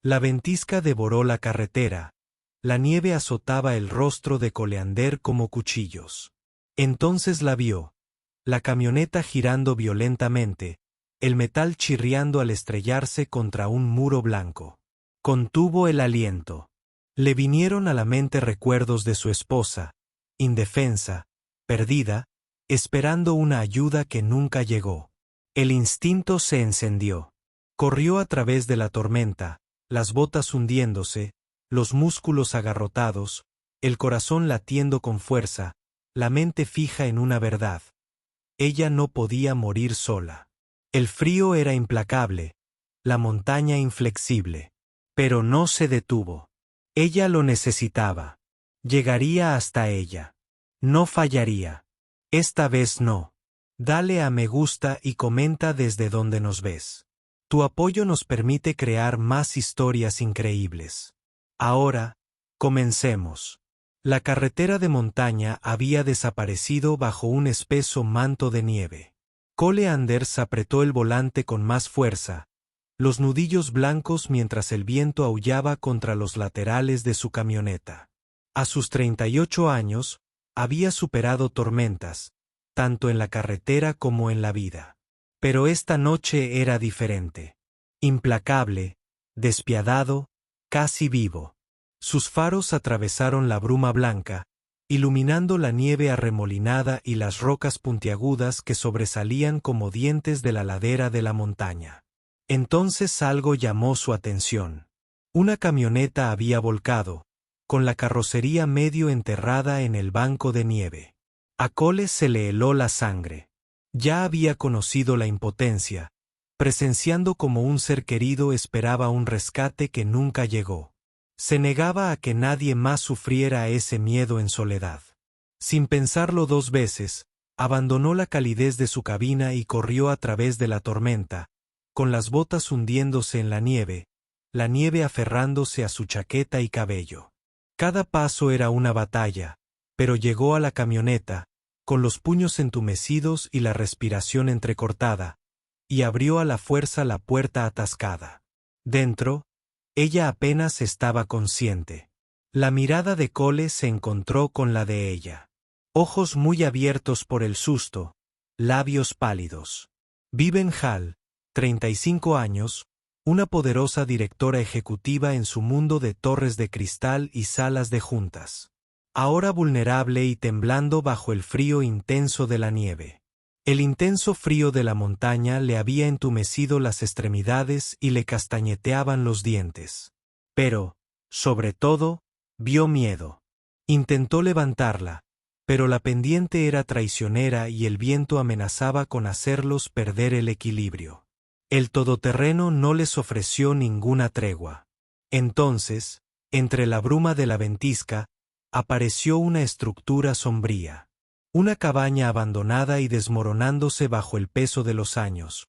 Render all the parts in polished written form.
La ventisca devoró la carretera. La nieve azotaba el rostro de Coleander como cuchillos. Entonces la vio. La camioneta girando violentamente, el metal chirriando al estrellarse contra un muro blanco. Contuvo el aliento. Le vinieron a la mente recuerdos de su esposa, indefensa, perdida, esperando una ayuda que nunca llegó. El instinto se encendió. Corrió a través de la tormenta, las botas hundiéndose, los músculos agarrotados, el corazón latiendo con fuerza, la mente fija en una verdad. Ella no podía morir sola. El frío era implacable, la montaña inflexible. Pero no se detuvo. Ella lo necesitaba. Llegaría hasta ella. No fallaría. Esta vez no. Dale a me gusta y comenta desde donde nos ves. Tu apoyo nos permite crear más historias increíbles. Ahora, comencemos. La carretera de montaña había desaparecido bajo un espeso manto de nieve. Coleander apretó el volante con más fuerza, los nudillos blancos mientras el viento aullaba contra los laterales de su camioneta. A sus 38 años, había superado tormentas, tanto en la carretera como en la vida. Pero esta noche era diferente. Implacable, despiadado, casi vivo. Sus faros atravesaron la bruma blanca, iluminando la nieve arremolinada y las rocas puntiagudas que sobresalían como dientes de la ladera de la montaña. Entonces algo llamó su atención. Una camioneta había volcado, con la carrocería medio enterrada en el banco de nieve. A Cole se le heló la sangre. Ya había conocido la impotencia, presenciando como un ser querido esperaba un rescate que nunca llegó. Se negaba a que nadie más sufriera ese miedo en soledad. Sin pensarlo dos veces, abandonó la calidez de su cabina y corrió a través de la tormenta, con las botas hundiéndose en la nieve aferrándose a su chaqueta y cabello. Cada paso era una batalla, pero llegó a la camioneta, con los puños entumecidos y la respiración entrecortada, y abrió a la fuerza la puerta atascada. Dentro, ella apenas estaba consciente. La mirada de Cole se encontró con la de ella. Ojos muy abiertos por el susto, labios pálidos. Viven Hall, 35 años, una poderosa directora ejecutiva en su mundo de torres de cristal y salas de juntas. Ahora vulnerable y temblando bajo el frío intenso de la nieve. El intenso frío de la montaña le había entumecido las extremidades y le castañeteaban los dientes. Pero, sobre todo, vio miedo. Intentó levantarla, pero la pendiente era traicionera y el viento amenazaba con hacerlos perder el equilibrio. El todoterreno no les ofreció ninguna tregua. Entonces, entre la bruma de la ventisca, apareció una estructura sombría. Una cabaña abandonada y desmoronándose bajo el peso de los años.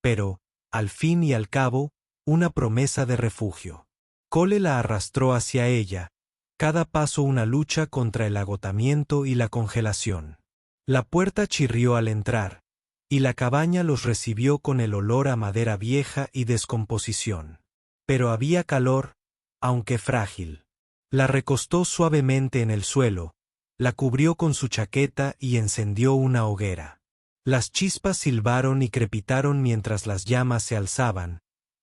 Pero, al fin y al cabo, una promesa de refugio. Cole la arrastró hacia ella, cada paso una lucha contra el agotamiento y la congelación. La puerta chirrió al entrar, y la cabaña los recibió con el olor a madera vieja y descomposición. Pero había calor, aunque frágil. La recostó suavemente en el suelo, la cubrió con su chaqueta y encendió una hoguera. Las chispas silbaron y crepitaron mientras las llamas se alzaban,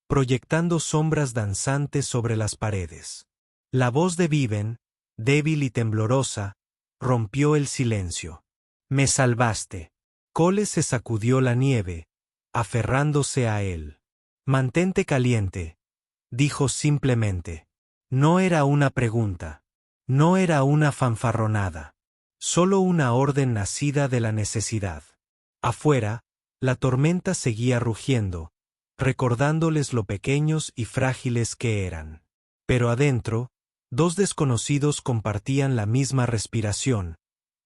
proyectando sombras danzantes sobre las paredes. La voz de Viven, débil y temblorosa, rompió el silencio. «Me salvaste». Cole se sacudió la nieve, aferrándose a él. «Mantente caliente», dijo simplemente. No era una pregunta. No era una fanfarronada. Solo una orden nacida de la necesidad. Afuera, la tormenta seguía rugiendo, recordándoles lo pequeños y frágiles que eran. Pero adentro, dos desconocidos compartían la misma respiración,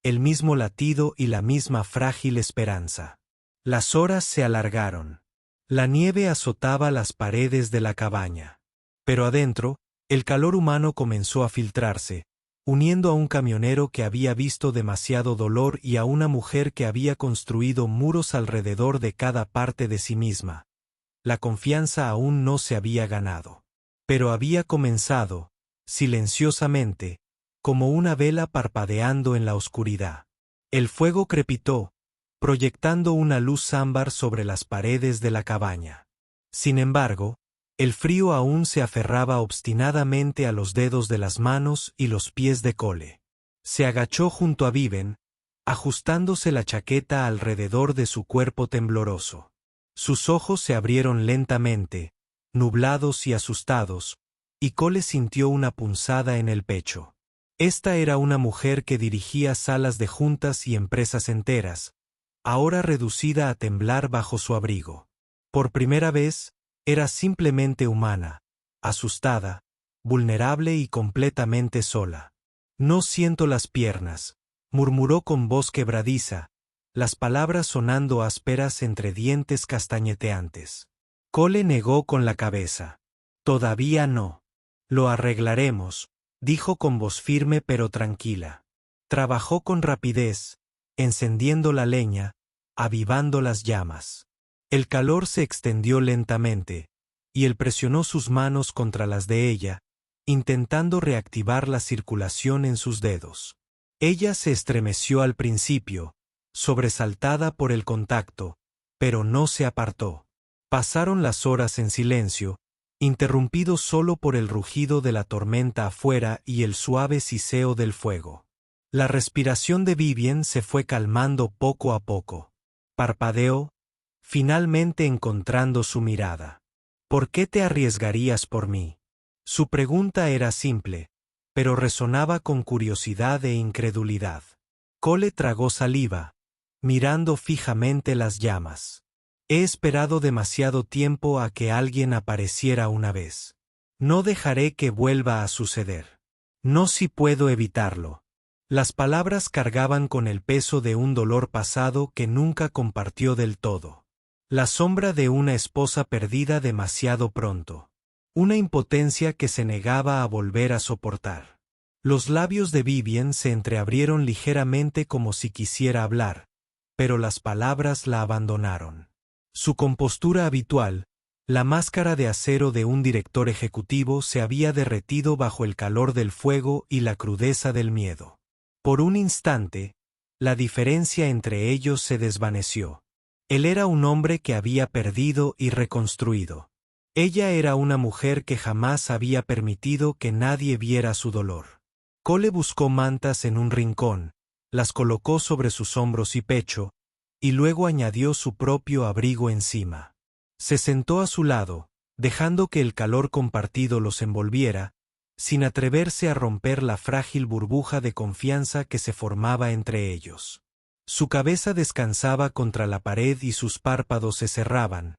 el mismo latido y la misma frágil esperanza. Las horas se alargaron. La nieve azotaba las paredes de la cabaña. Pero adentro, el calor humano comenzó a filtrarse, uniendo a un camionero que había visto demasiado dolor y a una mujer que había construido muros alrededor de cada parte de sí misma. La confianza aún no se había ganado. Pero había comenzado, silenciosamente, como una vela parpadeando en la oscuridad. El fuego crepitó, proyectando una luz ámbar sobre las paredes de la cabaña. Sin embargo, el frío aún se aferraba obstinadamente a los dedos de las manos y los pies de Cole. Se agachó junto a Viven, ajustándose la chaqueta alrededor de su cuerpo tembloroso. Sus ojos se abrieron lentamente, nublados y asustados, y Cole sintió una punzada en el pecho. Esta era una mujer que dirigía salas de juntas y empresas enteras, ahora reducida a temblar bajo su abrigo. Por primera vez, era simplemente humana, asustada, vulnerable y completamente sola. «No siento las piernas», murmuró con voz quebradiza, las palabras sonando ásperas entre dientes castañeteantes. Cole negó con la cabeza. «Todavía no. Lo arreglaremos», dijo con voz firme pero tranquila. Trabajó con rapidez, encendiendo la leña, avivando las llamas. El calor se extendió lentamente, y él presionó sus manos contra las de ella, intentando reactivar la circulación en sus dedos. Ella se estremeció al principio, sobresaltada por el contacto, pero no se apartó. Pasaron las horas en silencio, interrumpidos solo por el rugido de la tormenta afuera y el suave siseo del fuego. La respiración de Vivien se fue calmando poco a poco. Parpadeó, finalmente encontrando su mirada. «¿Por qué te arriesgarías por mí?». Su pregunta era simple, pero resonaba con curiosidad e incredulidad. Cole tragó saliva, mirando fijamente las llamas. «He esperado demasiado tiempo a que alguien apareciera una vez. No dejaré que vuelva a suceder. No si puedo evitarlo». Las palabras cargaban con el peso de un dolor pasado que nunca compartió del todo. La sombra de una esposa perdida demasiado pronto. Una impotencia que se negaba a volver a soportar. Los labios de Vivien se entreabrieron ligeramente como si quisiera hablar, pero las palabras la abandonaron. Su compostura habitual, la máscara de acero de un director ejecutivo, se había derretido bajo el calor del fuego y la crudeza del miedo. Por un instante, la diferencia entre ellos se desvaneció. Él era un hombre que había perdido y reconstruido. Ella era una mujer que jamás había permitido que nadie viera su dolor. Cole buscó mantas en un rincón, las colocó sobre sus hombros y pecho, y luego añadió su propio abrigo encima. Se sentó a su lado, dejando que el calor compartido los envolviera, sin atreverse a romper la frágil burbuja de confianza que se formaba entre ellos. Su cabeza descansaba contra la pared y sus párpados se cerraban,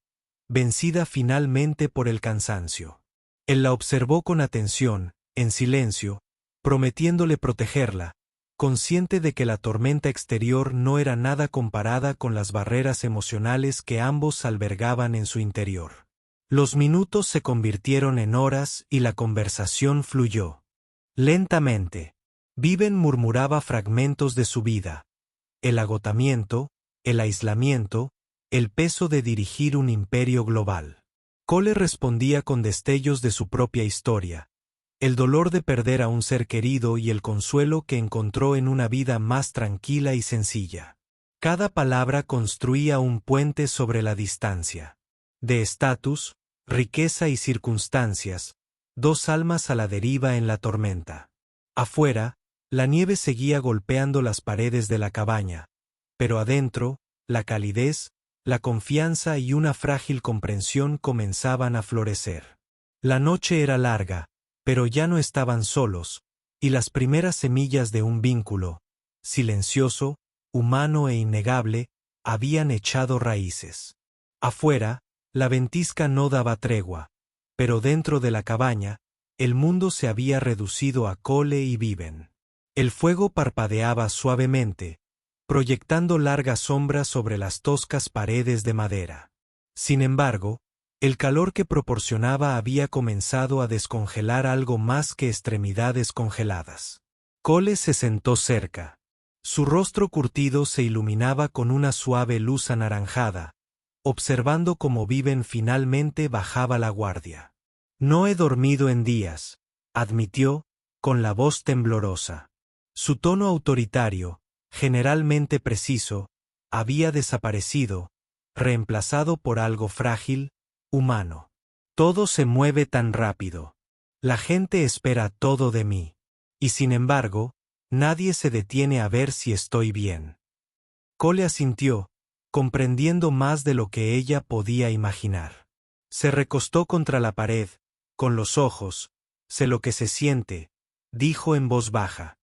vencida finalmente por el cansancio. Él la observó con atención, en silencio, prometiéndole protegerla, consciente de que la tormenta exterior no era nada comparada con las barreras emocionales que ambos albergaban en su interior. Los minutos se convirtieron en horas y la conversación fluyó. Lentamente, Viven murmuraba fragmentos de su vida. El agotamiento, el aislamiento, el peso de dirigir un imperio global. Cole respondía con destellos de su propia historia, el dolor de perder a un ser querido y el consuelo que encontró en una vida más tranquila y sencilla. Cada palabra construía un puente sobre la distancia. De estatus, riqueza y circunstancias, dos almas a la deriva en la tormenta. Afuera, la nieve seguía golpeando las paredes de la cabaña, pero adentro, la calidez, la confianza y una frágil comprensión comenzaban a florecer. La noche era larga, pero ya no estaban solos, y las primeras semillas de un vínculo, silencioso, humano e innegable, habían echado raíces. Afuera, la ventisca no daba tregua, pero dentro de la cabaña, el mundo se había reducido a Cole y Viven. El fuego parpadeaba suavemente, proyectando largas sombras sobre las toscas paredes de madera. Sin embargo, el calor que proporcionaba había comenzado a descongelar algo más que extremidades congeladas. Cole se sentó cerca. Su rostro curtido se iluminaba con una suave luz anaranjada, observando cómo Viven finalmente bajaba la guardia. No he dormido en días, admitió, con la voz temblorosa. Su tono autoritario, generalmente preciso, había desaparecido, reemplazado por algo frágil, humano. Todo se mueve tan rápido. La gente espera todo de mí. Y sin embargo, nadie se detiene a ver si estoy bien. Cole asintió, comprendiendo más de lo que ella podía imaginar. Se recostó contra la pared, con los ojos. Sé lo que se siente, dijo en voz baja.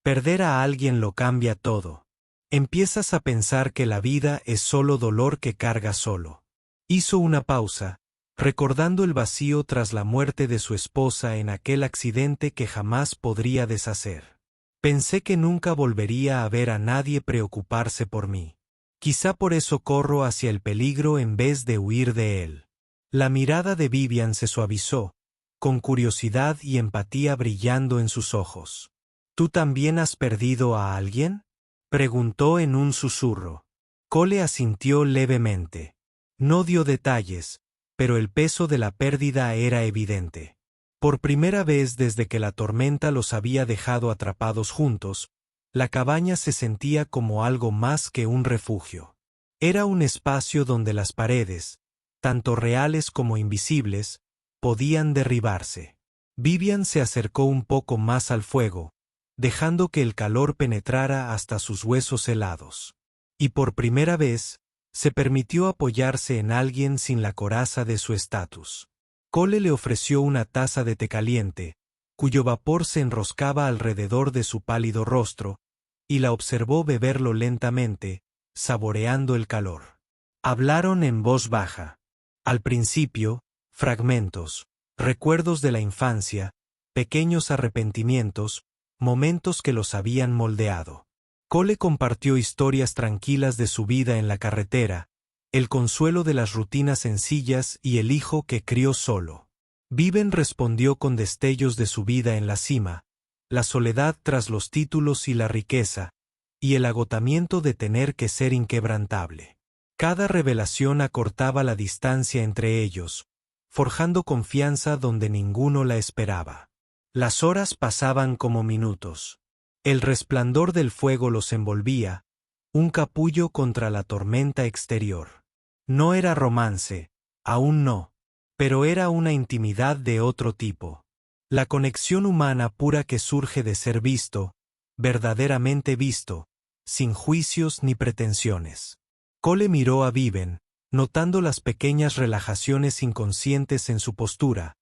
Perder a alguien lo cambia todo. Empiezas a pensar que la vida es solo dolor que carga solo. Hizo una pausa, recordando el vacío tras la muerte de su esposa en aquel accidente que jamás podría deshacer. Pensé que nunca volvería a ver a nadie preocuparse por mí. Quizá por eso corro hacia el peligro en vez de huir de él. La mirada de Vivian se suavizó, con curiosidad y empatía brillando en sus ojos. ¿Tú también has perdido a alguien?, preguntó en un susurro. Cole asintió levemente. No dio detalles, pero el peso de la pérdida era evidente. Por primera vez desde que la tormenta los había dejado atrapados juntos, la cabaña se sentía como algo más que un refugio. Era un espacio donde las paredes, tanto reales como invisibles, podían derribarse. Vivian se acercó un poco más al fuego, dejando que el calor penetrara hasta sus huesos helados. Y por primera vez, se permitió apoyarse en alguien sin la coraza de su estatus. Cole le ofreció una taza de té caliente, cuyo vapor se enroscaba alrededor de su pálido rostro, y la observó beberlo lentamente, saboreando el calor. Hablaron en voz baja. Al principio, fragmentos, recuerdos de la infancia, pequeños arrepentimientos, momentos que los habían moldeado. Cole compartió historias tranquilas de su vida en la carretera, el consuelo de las rutinas sencillas y el hijo que crió solo. Viven respondió con destellos de su vida en la cima, la soledad tras los títulos y la riqueza, y el agotamiento de tener que ser inquebrantable. Cada revelación acortaba la distancia entre ellos, forjando confianza donde ninguno la esperaba. Las horas pasaban como minutos. El resplandor del fuego los envolvía, un capullo contra la tormenta exterior. No era romance, aún no, pero era una intimidad de otro tipo. La conexión humana pura que surge de ser visto, verdaderamente visto, sin juicios ni pretensiones. Cole miró a Viven, notando las pequeñas relajaciones inconscientes en su postura,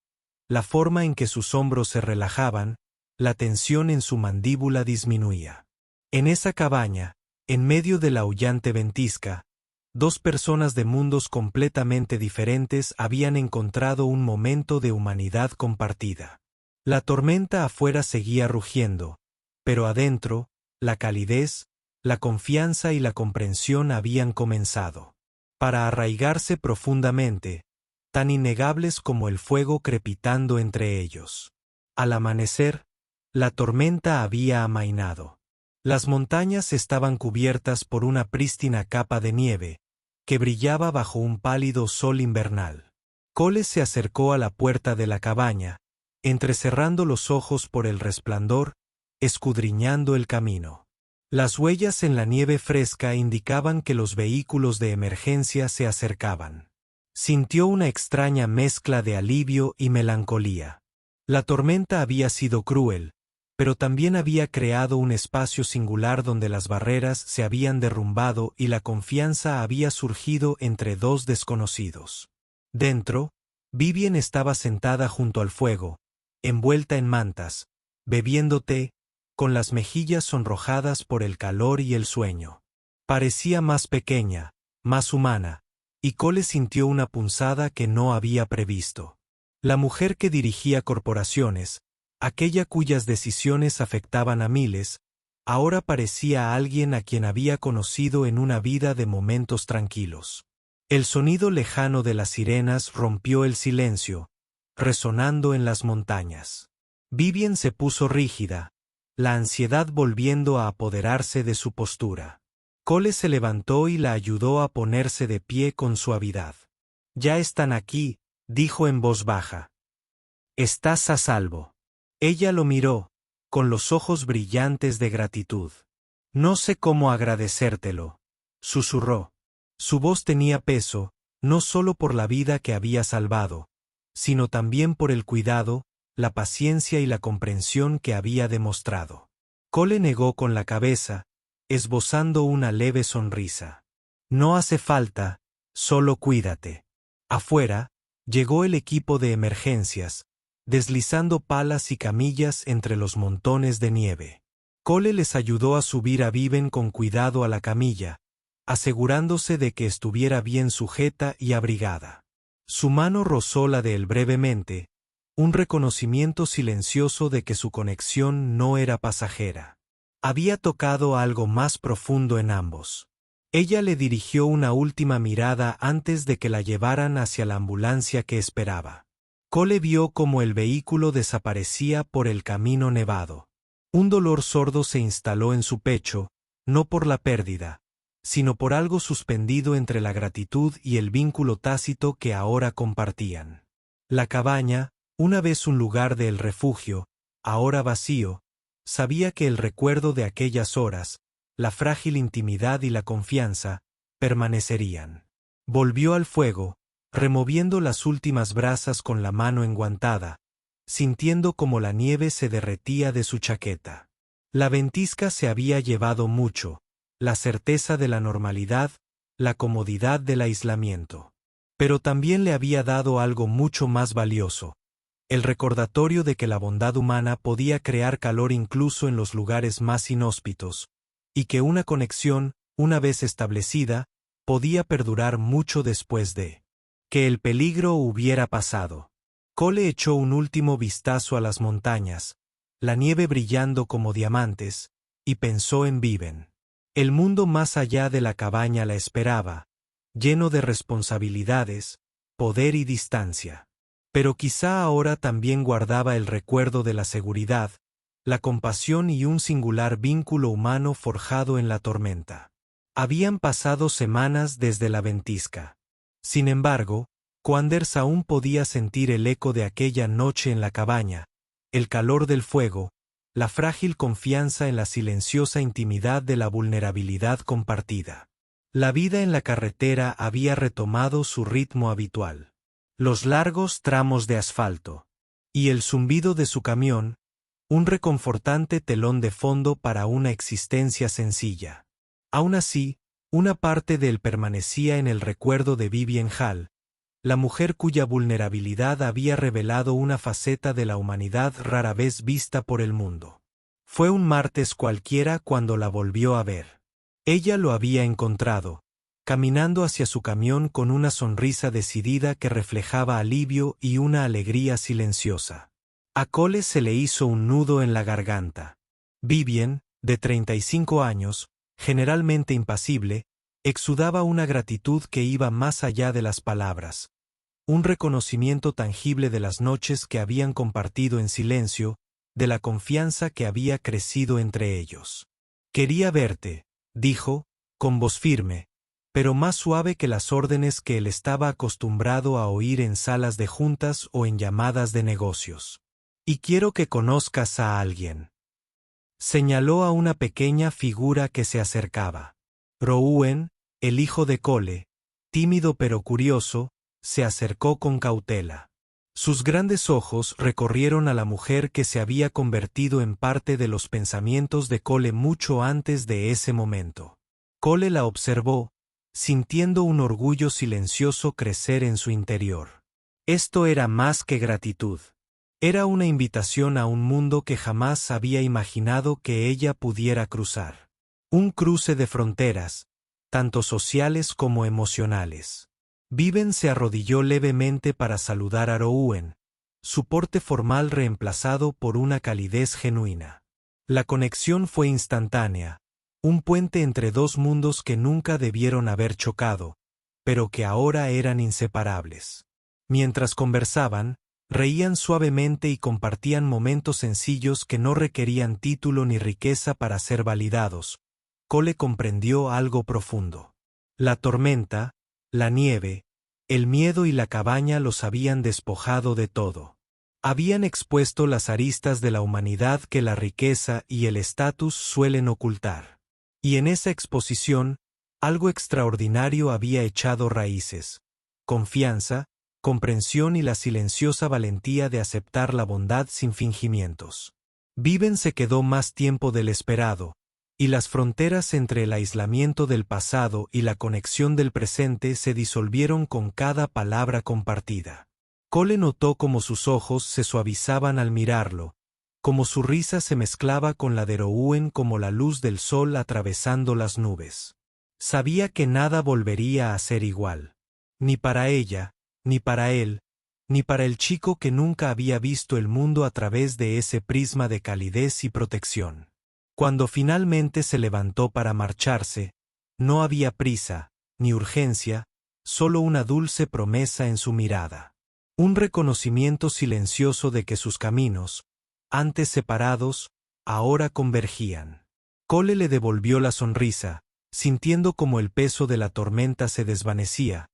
la forma en que sus hombros se relajaban, la tensión en su mandíbula disminuía. En esa cabaña, en medio de la aullante ventisca, dos personas de mundos completamente diferentes habían encontrado un momento de humanidad compartida. La tormenta afuera seguía rugiendo, pero adentro, la calidez, la confianza y la comprensión habían comenzado. Para arraigarse profundamente, tan innegables como el fuego crepitando entre ellos. Al amanecer, la tormenta había amainado. Las montañas estaban cubiertas por una prístina capa de nieve, que brillaba bajo un pálido sol invernal. Cole se acercó a la puerta de la cabaña, entrecerrando los ojos por el resplandor, escudriñando el camino. Las huellas en la nieve fresca indicaban que los vehículos de emergencia se acercaban. Sintió una extraña mezcla de alivio y melancolía. La tormenta había sido cruel, pero también había creado un espacio singular donde las barreras se habían derrumbado y la confianza había surgido entre dos desconocidos. Dentro, Vivian estaba sentada junto al fuego, envuelta en mantas, bebiendo té, con las mejillas sonrojadas por el calor y el sueño. Parecía más pequeña, más humana, y Cole sintió una punzada que no había previsto. La mujer que dirigía corporaciones, aquella cuyas decisiones afectaban a miles, ahora parecía alguien a quien había conocido en una vida de momentos tranquilos. El sonido lejano de las sirenas rompió el silencio, resonando en las montañas. Vivian se puso rígida, la ansiedad volviendo a apoderarse de su postura. Cole se levantó y la ayudó a ponerse de pie con suavidad. «Ya están aquí», dijo en voz baja. Estás a salvo. Ella lo miró, con los ojos brillantes de gratitud. No sé cómo agradecértelo, susurró. Su voz tenía peso, no solo por la vida que había salvado, sino también por el cuidado, la paciencia y la comprensión que había demostrado. Cole negó con la cabeza, esbozando una leve sonrisa. No hace falta, solo cuídate. Afuera, llegó el equipo de emergencias, deslizando palas y camillas entre los montones de nieve. Cole les ayudó a subir a Viven con cuidado a la camilla, asegurándose de que estuviera bien sujeta y abrigada. Su mano rozó la de él brevemente, un reconocimiento silencioso de que su conexión no era pasajera. Había tocado algo más profundo en ambos. Ella le dirigió una última mirada antes de que la llevaran hacia la ambulancia que esperaba. Cole vio cómo el vehículo desaparecía por el camino nevado. Un dolor sordo se instaló en su pecho, no por la pérdida, sino por algo suspendido entre la gratitud y el vínculo tácito que ahora compartían. La cabaña, una vez un lugar del refugio, ahora vacío, sabía que el recuerdo de aquellas horas, la frágil intimidad y la confianza, permanecerían. Volvió al fuego, removiendo las últimas brasas con la mano enguantada, sintiendo como la nieve se derretía de su chaqueta. La ventisca se había llevado mucho, la certeza de la normalidad, la comodidad del aislamiento. Pero también le había dado algo mucho más valioso, el recordatorio de que la bondad humana podía crear calor incluso en los lugares más inhóspitos, y que una conexión, una vez establecida, podía perdurar mucho después de que el peligro hubiera pasado. Cole echó un último vistazo a las montañas, la nieve brillando como diamantes, y pensó en Viven. El mundo más allá de la cabaña la esperaba, lleno de responsabilidades, poder y distancia. Pero quizá ahora también guardaba el recuerdo de la seguridad, la compasión y un singular vínculo humano forjado en la tormenta. Habían pasado semanas desde la ventisca. Sin embargo, Quanders aún podía sentir el eco de aquella noche en la cabaña, el calor del fuego, la frágil confianza en la silenciosa intimidad de la vulnerabilidad compartida. La vida en la carretera había retomado su ritmo habitual. Los largos tramos de asfalto, y el zumbido de su camión, un reconfortante telón de fondo para una existencia sencilla. Aún así, una parte de él permanecía en el recuerdo de Vivian Hall, la mujer cuya vulnerabilidad había revelado una faceta de la humanidad rara vez vista por el mundo. Fue un martes cualquiera cuando la volvió a ver. Ella lo había encontrado, caminando hacia su camión con una sonrisa decidida que reflejaba alivio y una alegría silenciosa. A Cole se le hizo un nudo en la garganta. Vivian, de 35 años, generalmente impasible, exudaba una gratitud que iba más allá de las palabras. Un reconocimiento tangible de las noches que habían compartido en silencio, de la confianza que había crecido entre ellos. Quería verte, dijo, con voz firme, pero más suave que las órdenes que él estaba acostumbrado a oír en salas de juntas o en llamadas de negocios. Y quiero que conozcas a alguien. Señaló a una pequeña figura que se acercaba. Rowan, el hijo de Cole, tímido pero curioso, se acercó con cautela. Sus grandes ojos recorrieron a la mujer que se había convertido en parte de los pensamientos de Cole mucho antes de ese momento. Cole la observó, sintiendo un orgullo silencioso crecer en su interior. Esto era más que gratitud. Era una invitación a un mundo que jamás había imaginado que ella pudiera cruzar. Un cruce de fronteras, tanto sociales como emocionales. Viven se arrodilló levemente para saludar a Rowan, su porte formal reemplazado por una calidez genuina. La conexión fue instantánea, un puente entre dos mundos que nunca debieron haber chocado, pero que ahora eran inseparables. Mientras conversaban, reían suavemente y compartían momentos sencillos que no requerían título ni riqueza para ser validados. Cole comprendió algo profundo. La tormenta, la nieve, el miedo y la cabaña los habían despojado de todo. Habían expuesto las aristas de la humanidad que la riqueza y el estatus suelen ocultar. Y en esa exposición, algo extraordinario había echado raíces: confianza, comprensión y la silenciosa valentía de aceptar la bondad sin fingimientos. Viven se quedó más tiempo del esperado, y las fronteras entre el aislamiento del pasado y la conexión del presente se disolvieron con cada palabra compartida. Cole notó cómo sus ojos se suavizaban al mirarlo, cómo su risa se mezclaba con la de Rouen como la luz del sol atravesando las nubes. Sabía que nada volvería a ser igual. Ni para ella, ni para él, ni para el chico que nunca había visto el mundo a través de ese prisma de calidez y protección. Cuando finalmente se levantó para marcharse, no había prisa, ni urgencia, solo una dulce promesa en su mirada. Un reconocimiento silencioso de que sus caminos, antes separados, ahora convergían. Cole le devolvió la sonrisa, sintiendo como el peso de la tormenta se desvanecía,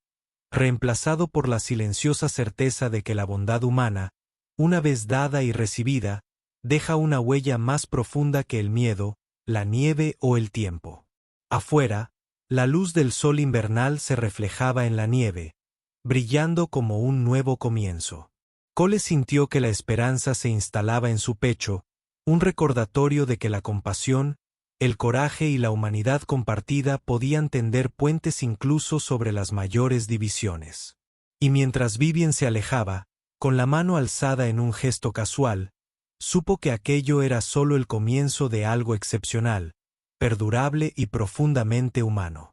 reemplazado por la silenciosa certeza de que la bondad humana, una vez dada y recibida, deja una huella más profunda que el miedo, la nieve o el tiempo. Afuera, la luz del sol invernal se reflejaba en la nieve, brillando como un nuevo comienzo. Cole sintió que la esperanza se instalaba en su pecho, un recordatorio de que la compasión, el coraje y la humanidad compartida podían tender puentes incluso sobre las mayores divisiones. Y mientras Vivien se alejaba, con la mano alzada en un gesto casual, supo que aquello era solo el comienzo de algo excepcional, perdurable y profundamente humano.